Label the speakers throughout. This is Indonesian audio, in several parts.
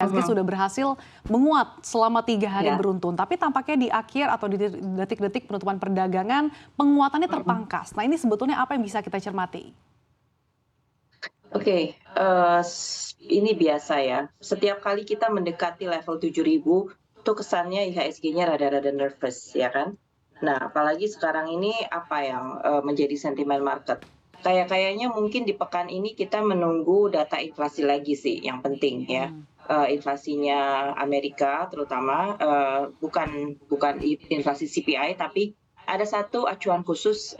Speaker 1: IHSG
Speaker 2: Mhm.
Speaker 1: sudah berhasil menguat selama 3 hari
Speaker 2: Ya.
Speaker 1: beruntun, tapi tampaknya di akhir atau di detik-detik penutupan perdagangan penguatannya
Speaker 2: Mhm.
Speaker 1: terpangkas. Nah, ini sebetulnya apa yang bisa kita cermati?
Speaker 2: Oke, ini biasa ya, setiap kali kita mendekati level 7.000, tuh kesannya IHSG-nya rada-rada nervous, ya kan? Nah, apalagi sekarang ini apa yang, menjadi sentimen market. Kayaknya mungkin di pekan ini kita menunggu data inflasi lagi sih yang penting ya.
Speaker 1: Hmm.
Speaker 2: Inflasinya Amerika terutama, bukan bukan inflasi CPI, tapi ada satu acuan khusus,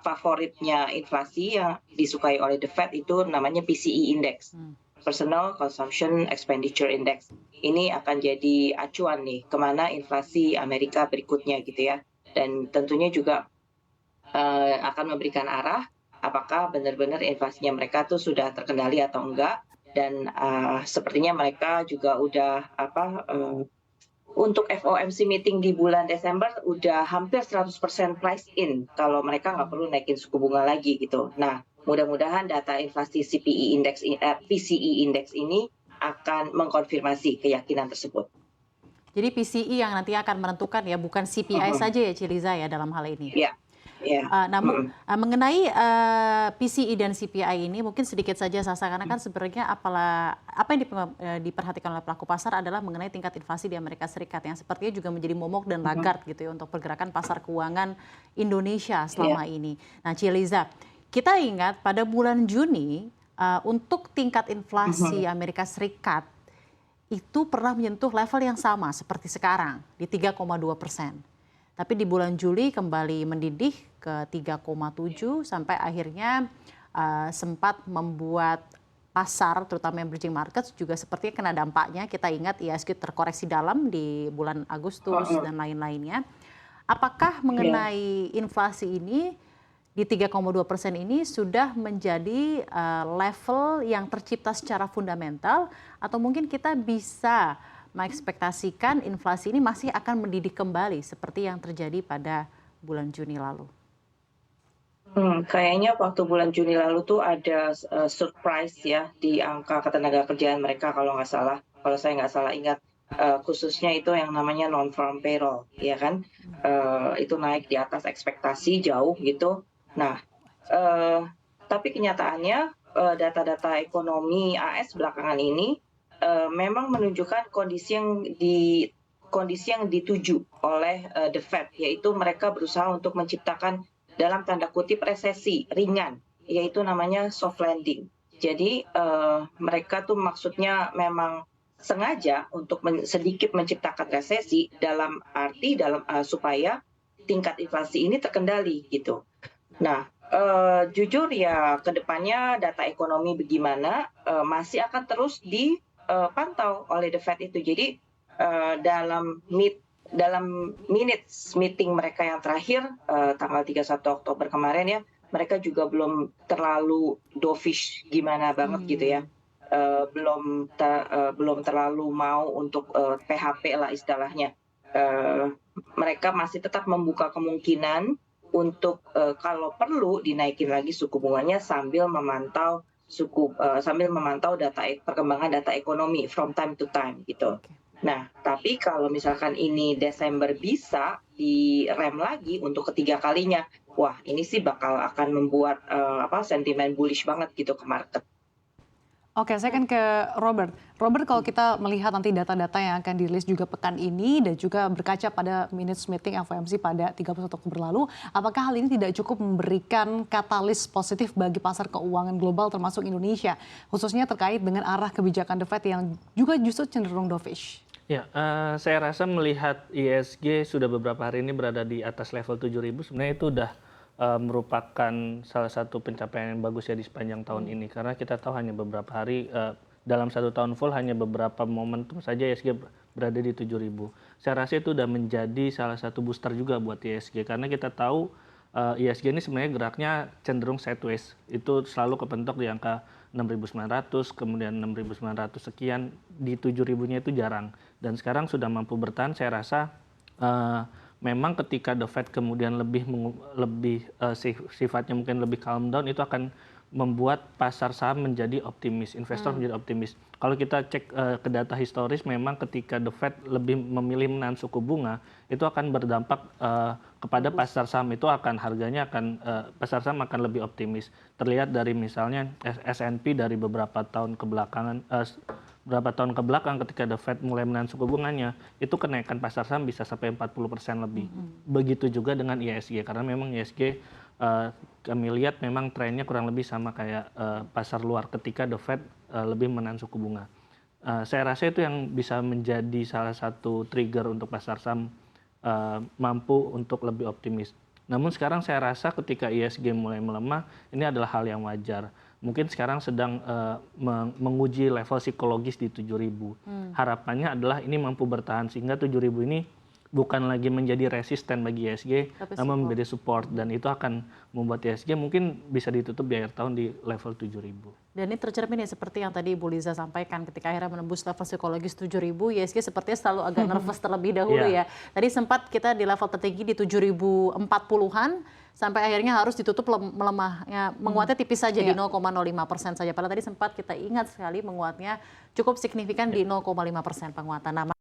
Speaker 2: favoritnya inflasi yang disukai oleh The Fed itu namanya PCE Index,
Speaker 1: Hmm.
Speaker 2: Personal Consumption Expenditure Index. Ini akan jadi acuan nih kemana inflasi Amerika berikutnya gitu ya. Dan tentunya juga akan memberikan arah apakah benar-benar inflasinya mereka tuh sudah terkendali atau enggak. Dan sepertinya mereka juga udah untuk FOMC meeting di bulan Desember udah hampir 100% price in kalau mereka nggak perlu naikin suku bunga lagi gitu. Nah, mudah-mudahan data inflasi PCE index ini akan mengkonfirmasi keyakinan tersebut.
Speaker 1: Jadi PCE yang nanti akan menentukan ya, bukan CPI
Speaker 2: Mhm.
Speaker 1: saja ya Ciliza ya dalam hal ini.
Speaker 2: Iya, iya. Mhm.
Speaker 1: Mengenai PCE dan CPI ini mungkin sedikit saja Sasa, karena kan sebenarnya apa yang diperhatikan oleh pelaku pasar adalah mengenai tingkat inflasi di Amerika Serikat yang sepertinya juga menjadi momok dan
Speaker 2: Mhm.
Speaker 1: laggard gitu ya untuk pergerakan pasar keuangan Indonesia
Speaker 2: Iya.
Speaker 1: selama ini. Nah, Ciliza, kita ingat pada bulan Juni untuk tingkat inflasi
Speaker 2: Mhm.
Speaker 1: Amerika Serikat itu pernah menyentuh level yang sama seperti sekarang di 3,2%. Tapi di bulan Juli kembali mendidih ke 3,7 sampai akhirnya sempat membuat pasar terutama emerging markets juga sepertinya kena dampaknya. Kita ingat IHSG terkoreksi dalam di bulan Agustus
Speaker 2: Mhm.
Speaker 1: dan lain-lainnya. Apakah
Speaker 2: Iya.
Speaker 1: mengenai inflasi ini di 3,2% ini sudah menjadi level yang tercipta secara fundamental atau mungkin kita bisa mengekspektasikan inflasi ini masih akan mendidih kembali seperti yang terjadi pada bulan Juni lalu?
Speaker 2: Kayaknya waktu bulan Juni lalu tuh ada surprise ya di angka ketenagakerjaan mereka kalau nggak salah. Kalau saya nggak salah ingat, khususnya itu yang namanya non-farm payroll, ya kan? Itu naik di atas ekspektasi jauh gitu. Nah, eee, tapi kenyataannya, data-data ekonomi AS belakangan ini, memang menunjukkan kondisi yang dituju oleh, The Fed, yaitu mereka berusaha untuk menciptakan dalam tanda kutip resesi ringan, yaitu namanya soft landing. Jadi mereka tuh maksudnya memang sengaja untuk sedikit menciptakan resesi dalam arti supaya tingkat inflasi ini terkendali gitu. Nah, jujur ya kedepannya data ekonomi bagaimana masih akan terus dipantau oleh The Fed itu. Jadi dalam minutes meeting mereka yang terakhir, tanggal 31 Oktober kemarin ya, mereka juga belum terlalu dovish gimana banget gitu ya, belum terlalu mau untuk, PHP lah istilahnya. Mereka masih tetap membuka kemungkinan untuk, kalau perlu dinaikin lagi suku bunganya sambil memantau perkembangan data ekonomi from time to time gitu.
Speaker 1: Oke.
Speaker 2: Nah, tapi kalau misalkan ini Desember bisa direm lagi untuk ketiga kalinya, wah ini sih akan membuat sentimen bullish banget gitu ke market.
Speaker 1: Oke, saya kan ke Robert. Robert, kalau kita melihat nanti data-data yang akan dirilis juga pekan ini dan juga berkaca pada minutes meeting FOMC pada 31 Oktober lalu, apakah hal ini tidak cukup memberikan katalis positif bagi pasar keuangan global termasuk Indonesia, khususnya terkait dengan arah kebijakan The Fed yang juga justru cenderung dovish?
Speaker 3: Ya, saya rasa melihat ISG sudah beberapa hari ini berada di atas level 7.000, sebenarnya itu udah merupakan salah satu pencapaian yang bagus ya di sepanjang tahun ini. Karena kita tahu hanya beberapa hari, dalam satu tahun full hanya beberapa momentum saja ISG berada di 7.000. Saya rasa itu udah menjadi salah satu booster juga buat ISG. Karena kita tahu ISG ini sebenarnya geraknya cenderung sideways. Itu selalu kepentok di angka 6.900, kemudian 6.900 sekian, di 7.000-nya itu jarang. Dan sekarang sudah mampu bertahan, saya rasa memang ketika The Fed kemudian lebih sifatnya mungkin lebih calm down, itu akan membuat pasar saham menjadi optimis, investor menjadi optimis. Kalau kita cek ke data historis, memang ketika The Fed lebih memilih menahan suku bunga, itu akan berdampak kepada pasar saham, itu akan harganya akan pasar saham akan lebih optimis. Terlihat dari misalnya S&P dari beberapa tahun kebelakangan, beberapa tahun ke belakang ketika The Fed mulai menahan suku bunganya, itu kenaikan pasar saham bisa sampai 40% lebih. Begitu juga dengan ISG, karena memang ISG kami lihat memang trennya kurang lebih sama kayak pasar luar ketika The Fed lebih menahan suku bunga. Saya rasa itu yang bisa menjadi salah satu trigger untuk pasar saham mampu untuk lebih optimis. Namun sekarang saya rasa ketika ISG mulai melemah, ini adalah hal yang wajar. Mungkin sekarang sedang menguji level psikologis di 7.000. Harapannya adalah ini mampu bertahan sehingga 7.000 ini bukan lagi menjadi resisten bagi ISG, namun menjadi support, dan itu akan membuat ISG mungkin bisa ditutup di akhir tahun di level 7.000.
Speaker 1: Dan ini tercermin ya seperti yang tadi Ibu Liza sampaikan, ketika akhirnya menembus level psikologis 7.000, ISG sepertinya selalu agak nervous terlebih dahulu ya. Tadi sempat kita di level tertinggi di 7.040-an, sampai akhirnya harus ditutup melemah, ya, menguatnya tipis saja di 0,05% saja. Padahal tadi sempat kita ingat sekali menguatnya cukup signifikan di 0,5% penguatan. Nah,